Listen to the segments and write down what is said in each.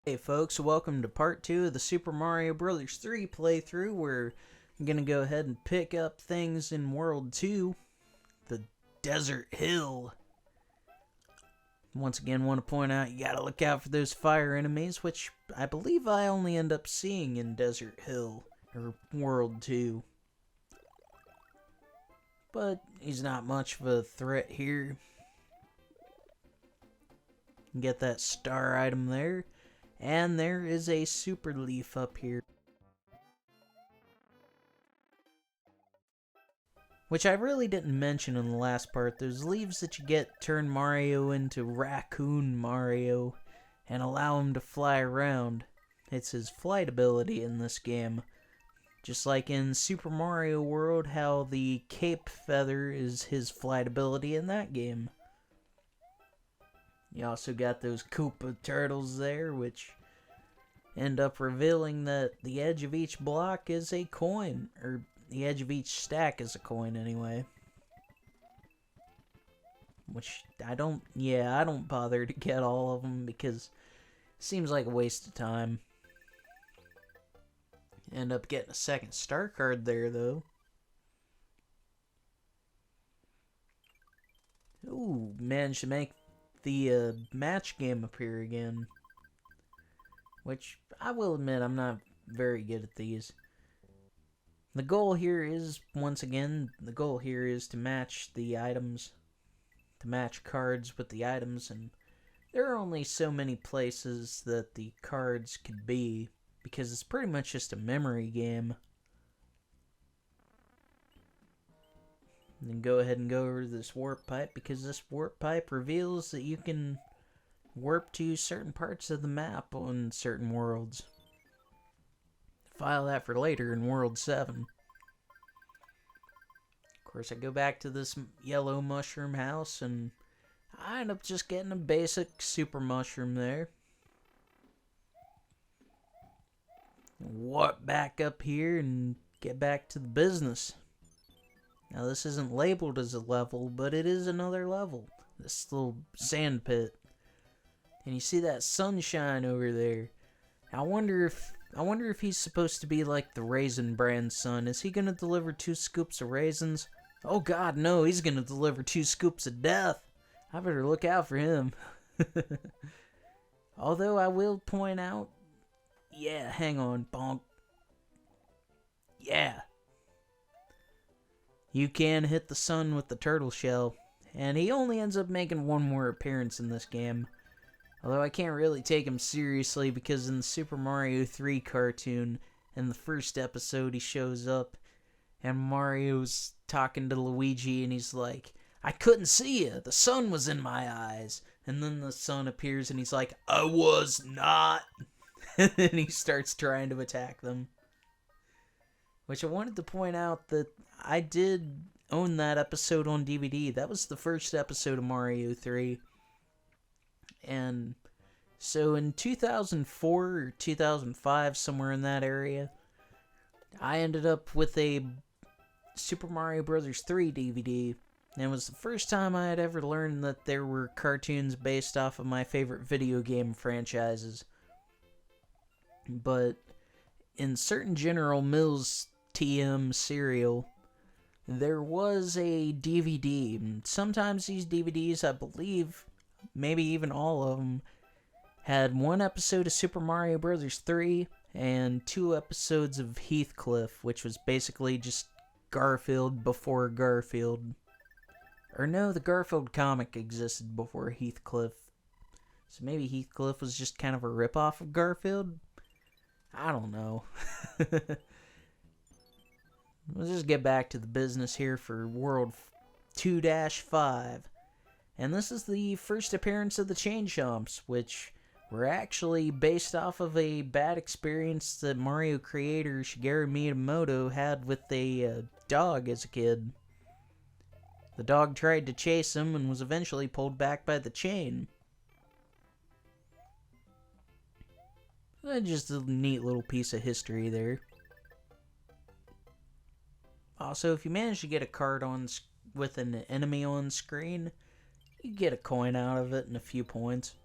Hey folks, welcome to part 2 of the Super Mario Bros. 3 playthrough, where I'm going to go ahead and pick up things in World 2, the Desert Hill. Once again, want to point out you gotta look out for those fire enemies, which I believe I only end up seeing in Desert Hill, or World 2. But he's not much of a threat here. Get that star item there. And there is a super leaf up here, which I really didn't mention in the last part. Those leaves that you get turn Mario into Raccoon Mario and allow him to fly around. It's his flight ability in this game. Just like in Super Mario World, how the cape feather is his flight ability in that game. You also got those Koopa Turtles there, which end up revealing that the edge of each block is a coin, or the edge of each stack is a coin anyway. Which I don't bother to get all of them because it seems like a waste of time. End up getting a second star card there though. Ooh, managed to make the match game appear again. Which, I will admit, I'm not very good at these. The goal here is, once again, to match the items. To match cards with the items, and there are only so many places that the cards could be, because it's pretty much just a memory game. And then go ahead and go over to this warp pipe, because this warp pipe reveals that you can warp to certain parts of the map on certain worlds. File that for later in World 7. Of course, I go back to this yellow mushroom house, and I end up just getting a basic super mushroom there. Warp back up here and get back to the business. Now, this isn't labeled as a level, but it is another level. This little sand pit. And you see that sunshine over there. I wonder if he's supposed to be like the Raisin Bran son. Is he gonna deliver 2 scoops of raisins? Oh god, no, he's gonna deliver 2 scoops of death. I better look out for him. Although I will point out, yeah, hang on, bonk. Yeah. You can hit the sun with the turtle shell, and he only ends up making one more appearance in this game. Although I can't really take him seriously because in the Super Mario 3 cartoon, in the first episode he shows up and Mario's talking to Luigi and he's like, "I couldn't see you, the sun was in my eyes." And then the sun appears and he's like, "I was not." And then he starts trying to attack them. Which I wanted to point out that I did own that episode on DVD. That was the first episode of Mario 3. And so in 2004 or 2005, somewhere in that area, I ended up with a Super Mario Bros. 3 DVD. And it was the first time I had ever learned that there were cartoons based off of my favorite video game franchises. But in certain General Mills TM cereal, there was a DVD. Sometimes these DVDs, I believe, maybe even all of them, had 1 episode of Super Mario Bros. 3 and 2 episodes of Heathcliff, which was basically just Garfield before Garfield. Or no, the Garfield comic existed before Heathcliff. So maybe Heathcliff was just kind of a ripoff of Garfield? I don't know. Let's just get back to the business here for World 2-5. And this is the first appearance of the Chain Chomps, which were actually based off of a bad experience that Mario creator Shigeru Miyamoto had with a dog as a kid. The dog tried to chase him and was eventually pulled back by the chain. Just a neat little piece of history there. Also, if you manage to get a card with an enemy on screen, you get a coin out of it and a few points.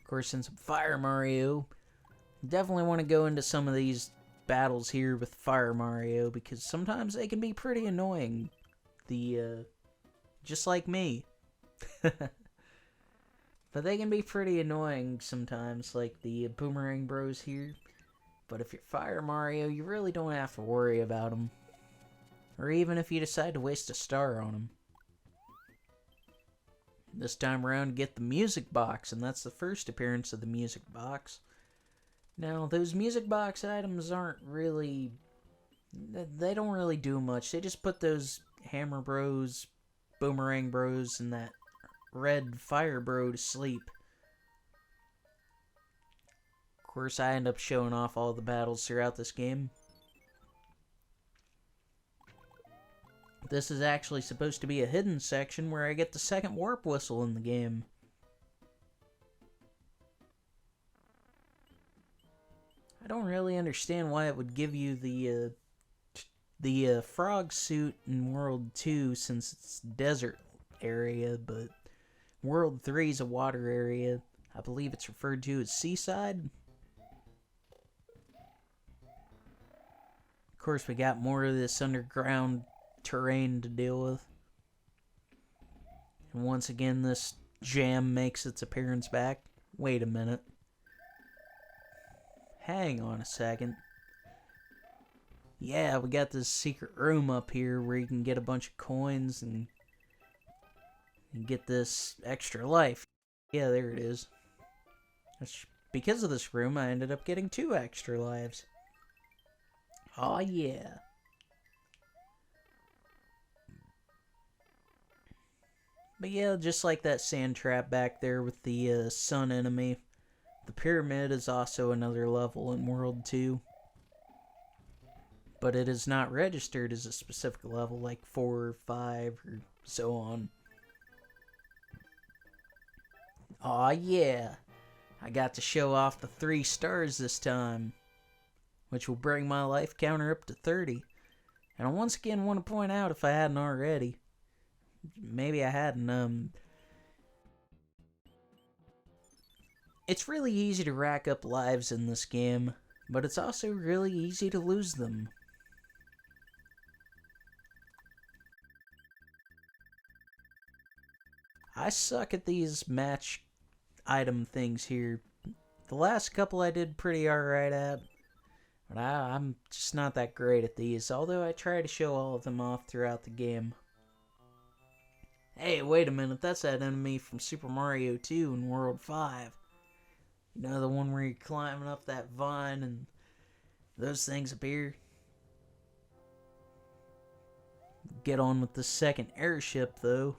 Of course, since I'm Fire Mario, definitely want to go into some of these battles here with Fire Mario because sometimes they can be pretty annoying. Just like me. But they can be pretty annoying sometimes, like the Boomerang Bros here. But if you're Fire Mario, you really don't have to worry about them. Or even if you decide to waste a star on them. This time around, get the music box, and that's the first appearance of the music box. Now, those music box items aren't really... They don't really do much. They just put those Hammer Bros, Boomerang Bros, and that Red Fire Bro to sleep. Of course, I end up showing off all the battles throughout this game. This is actually supposed to be a hidden section where I get the second warp whistle in the game. I don't really understand why it would give you the frog suit in World 2 since it's desert area, but World 3 is a water area. I believe it's referred to as Seaside. Of course, we got more of this underground terrain to deal with. And once again, this jam makes its appearance back. Wait a minute. Hang on a second. Yeah, we got this secret room up here where you can get a bunch of coins and get this extra life. Yeah, there it is. Because of this room, I ended up getting 2 extra lives. Aw, yeah. But yeah, just like that sand trap back there with the sun enemy, the pyramid is also another level in World 2. But it is not registered as a specific level like 4 or 5 or so on. Aw, yeah. I got to show off the 3 stars this time, which will bring my life counter up to 30. And I once again want to point out, if I hadn't already, maybe I hadn't, it's really easy to rack up lives in this game, but it's also really easy to lose them. I suck at these match item things here. The last couple I did pretty alright at, but I'm just not that great at these, although I try to show all of them off throughout the game. Hey, wait a minute, that's that enemy from Super Mario 2 in World 5. You know, the one where you're climbing up that vine and those things appear? Get on with the second airship, though.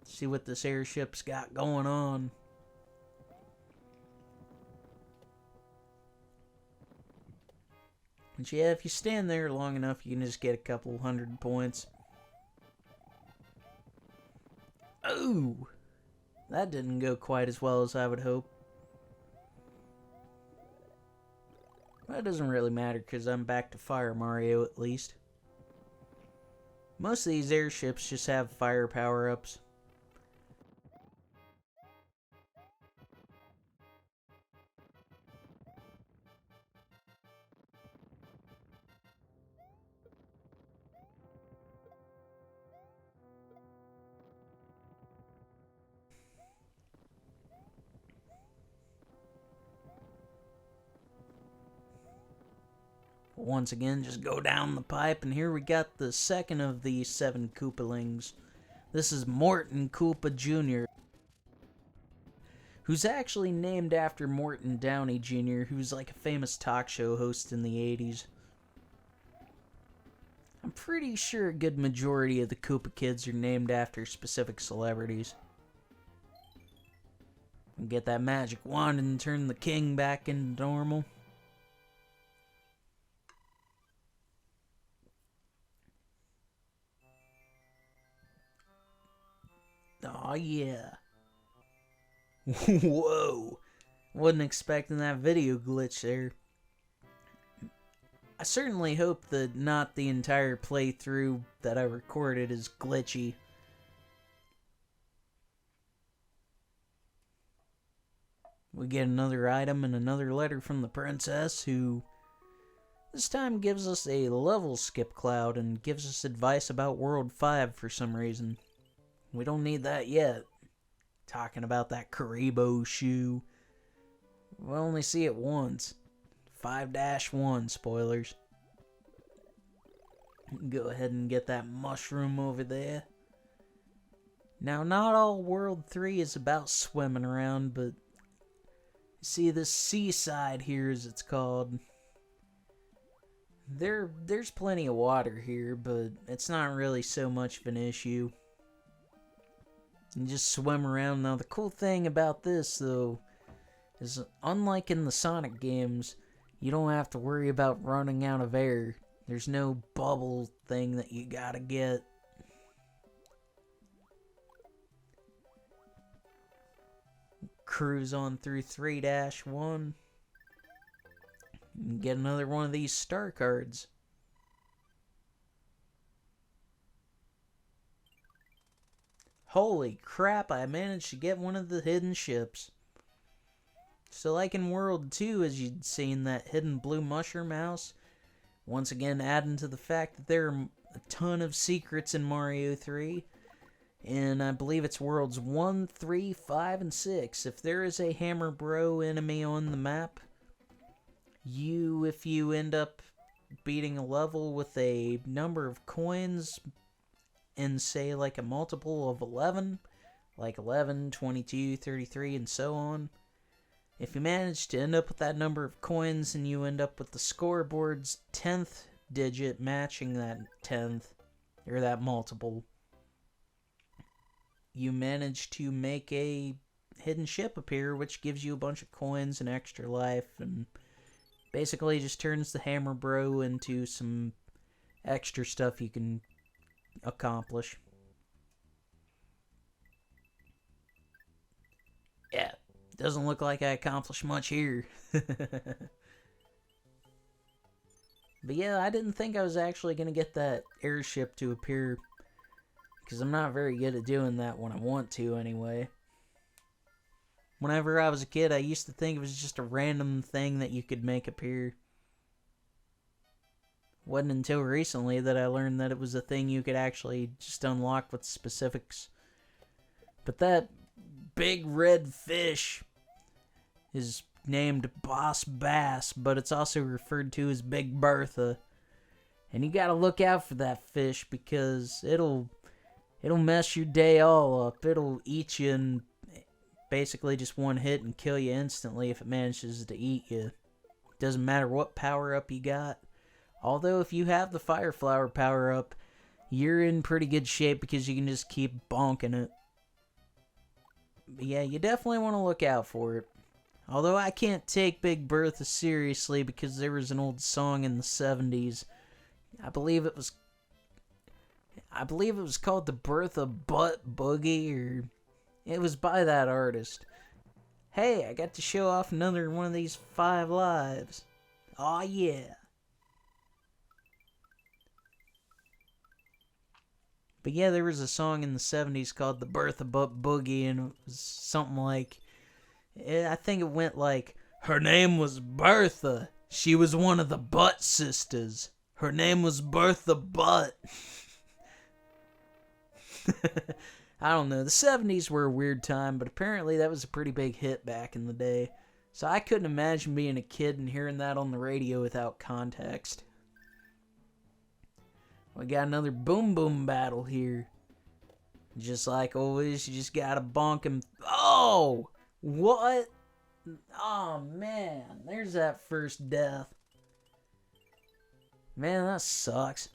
See what this airship's got going on. But yeah, if you stand there long enough, you can just get a couple 100 points. Oh! That didn't go quite as well as I would hope. That doesn't really matter because I'm back to Fire Mario at least. Most of these airships just have fire power-ups. Once again, just go down the pipe, and here we got the second of the 7 Koopalings. This is Morton Koopa Jr., who's actually named after Morton Downey Jr., who's like a famous talk show host in the 80s. I'm pretty sure a good majority of the Koopa kids are named after specific celebrities. And get that magic wand and turn the king back into normal. Aw, yeah. Whoa. Wasn't expecting that video glitch there. I certainly hope that not the entire playthrough that I recorded is glitchy. We get another item and another letter from the princess, who this time gives us a level skip cloud and gives us advice about World 5 for some reason. We don't need that yet. Talking about that Karibo shoe. We only see it once. 5-1 spoilers. Go ahead and get that mushroom over there. Now, not all World 3 is about swimming around, but see this seaside here, as it's called. There's plenty of water here, but it's not really so much of an issue. You just swim around. Now, the cool thing about this, though, is unlike in the Sonic games, you don't have to worry about running out of air. There's no bubble thing that you gotta get. Cruise on through 3-1. And get another one of these star cards. Holy crap, I managed to get one of the hidden ships. So like in World 2, as you'd seen, that hidden blue mushroom house, once again adding to the fact that there are a ton of secrets in Mario 3. And I believe it's Worlds 1, 3, 5, and 6. If there is a Hammer Bro enemy on the map, if you end up beating a level with a number of coins in, say, like a multiple of 11, like 11, 22, 33, and so on, if you manage to end up with that number of coins and you end up with the scoreboard's 10th digit matching that 10th, or that multiple, you manage to make a hidden ship appear, which gives you a bunch of coins and extra life, and basically just turns the Hammer Bro into some extra stuff you can accomplish. Yeah, doesn't look like I accomplished much here. But yeah, I didn't think I was actually going to get that airship to appear, because I'm not very good at doing that when I want to, anyway. Whenever I was a kid, I used to think it was just a random thing that you could make appear. Wasn't until recently that I learned that it was a thing you could actually just unlock with specifics. But that big red fish is named Boss Bass, but it's also referred to as Big Bertha. And you gotta look out for that fish, because it'll mess your day all up. It'll eat you in basically just one hit and kill you instantly if it manages to eat you. Doesn't matter what power-up you got. Although if you have the Fire Flower power-up, you're in pretty good shape because you can just keep bonking it. But yeah, you definitely want to look out for it. Although I can't take Big Bertha seriously because there was an old song in the 70s. I believe it was called the Bertha Butt Boogie, or it was by that artist. Hey, I got to show off another one of these 5 lives. Aw, yeah. But yeah, there was a song in the 70s called the Bertha Butt Boogie, and it was something like, I think it went like, her name was Bertha. She was one of the Butt Sisters. Her name was Bertha Butt. I don't know. The 70s were a weird time, but apparently that was a pretty big hit back in the day. So I couldn't imagine being a kid and hearing that on the radio without context. We got another boom boom battle here. Just like always, you just gotta bonk him. Oh! What? Oh, man. There's that first death. Man, that sucks.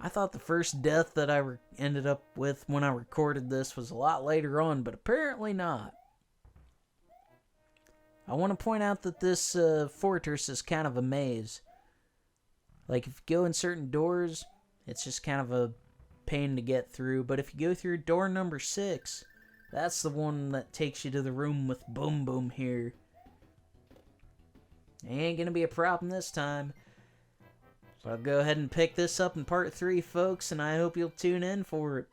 I thought the first death that I ended up with when I recorded this was a lot later on, but apparently not. I want to point out that this fortress is kind of a maze. Like, if you go in certain doors, it's just kind of a pain to get through. But if you go through door number 6, that's the one that takes you to the room with Boom Boom here. Ain't gonna be a problem this time. So I'll go ahead and pick this up in part 3, folks, and I hope you'll tune in for it.